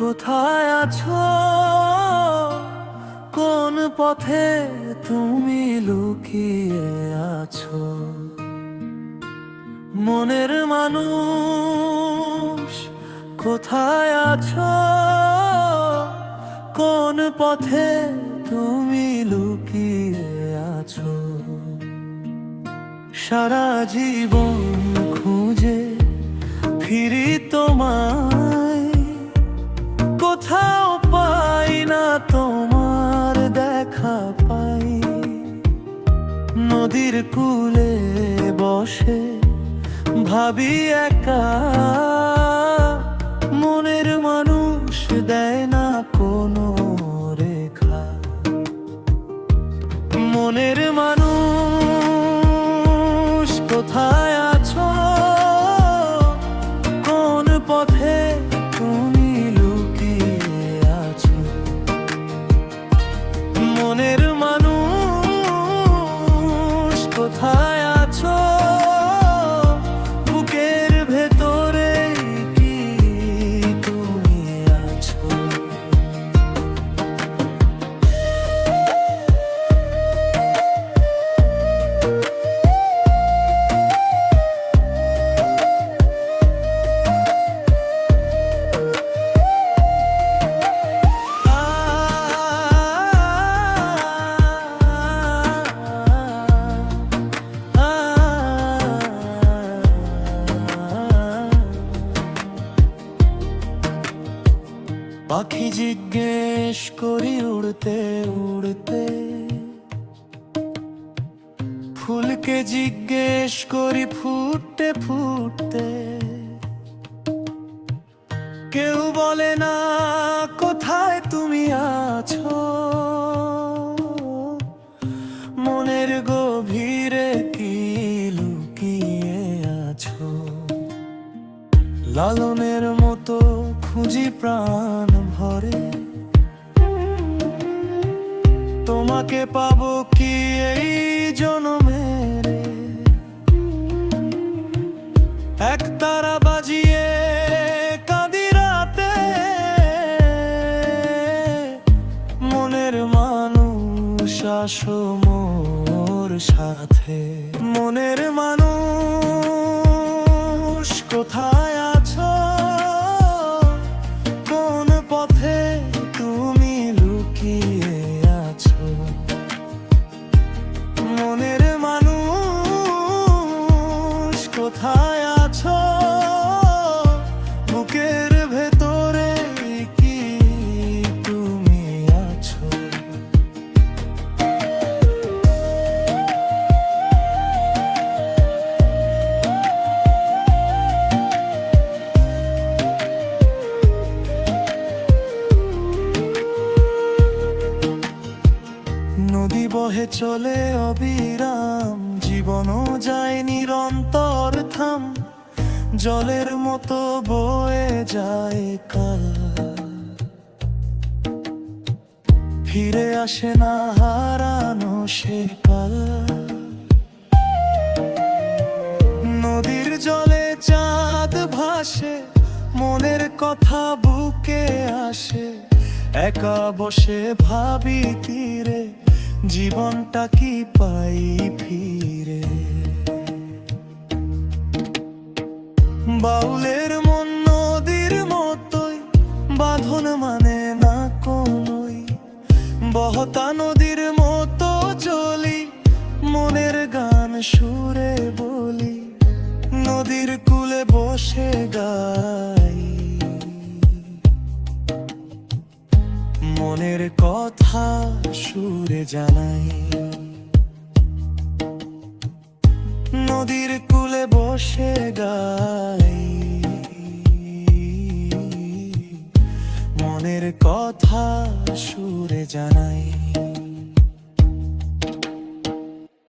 কোথায় আছো? কোন পথে তুমি লুকিয়ে আছো? মনের মানুষ কোথায় আছো? কোন পথে তুমি লুকিয়ে আছো? সারা জীবন খুঁজে ফিরি তোমায়, কোথাও পাই না তোমার দেখা পাই। নদীর কূলে বসে ভাবি একা, মনের মানুষ দেয় না কোনো রেখা। মনের মানুষ কোথায় আছো? কোন পথে তুমি লুকিয়ে আছো? মনের মানুষ কোথায় আছো? বুকের ভেতরে কি তুমি আছো? পাখি জিজ্ঞেস করি উড়তে উড়তে, ফুলকে জিজ্ঞেস করি ফুটতে ফুটতে। কেউ বলে না কোথায় তুমি আছো, মনের গভীরে কি লুকিয়ে আছো? লালনের মতো খুঁজি প্রাণ ভরে, তোমাকে পাবো কি এই জনমেরে? এক তারা বাজিয়ে কাঁদি রাতে, মনের মানুষ আসো মোর সাথে। মনের মানুষ কোথায় আছো? কোন পথে তুমি লুকিয়ে আছো? মনের মানুষ কোথায় আছো? বুকের ভেতরে কি তুমি আছো? নদী বহে চলে অবিরাম, জীবনও যায় নিরন্তর থাম। জলের মতো বয়ে যায় কাল, ফিরে আসে না হারানো সে কাল। নদীর জলে চাঁদ ভাসে, মনের কথা বুকে আসে। একা বসে ভাবি তীরে, জীবনটা কি পাই ফিরে? বাউলের মন নদীর মতোই, বাঁধন মানে না কোনোই। বহতা নদীর মতো চলি, মনের গান সুরে বলি। নদীর কূলে বসে গাই, মনের কথা সুরে জানাই। নদীর কূলে বসে গাই, মনের কথা সুরে জানাই।